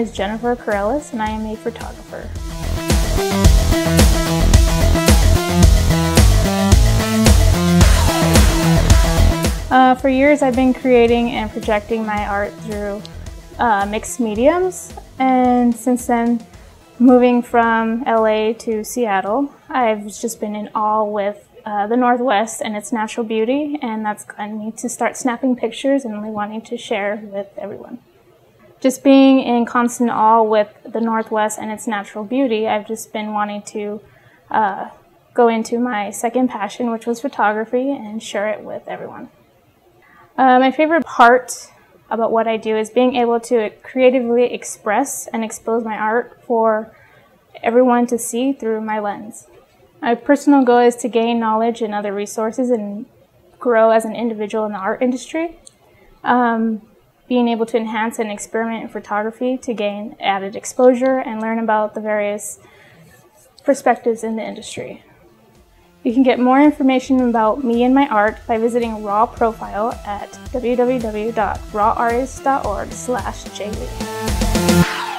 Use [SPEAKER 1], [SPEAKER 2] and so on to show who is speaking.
[SPEAKER 1] is Jennifer Corellis and I am a photographer. For years I've been creating and projecting my art through mixed mediums, and since then, moving from LA to Seattle, I've just been in awe with the Northwest and its natural beauty, and that's gotten me to start snapping pictures and really wanting to share with everyone. Just being in constant awe with the Northwest and its natural beauty, I've just been wanting to go into my second passion, which was photography, and share it with everyone. My favorite part about what I do is being able to creatively express and expose my art for everyone to see through my lens. My personal goal is to gain knowledge and other resources and grow as an individual in the art industry. Being able to enhance and experiment in photography to gain added exposure and learn about the various perspectives in the industry. You can get more information about me and my art by visiting Raw Profile at www.rawartist.org/jlee.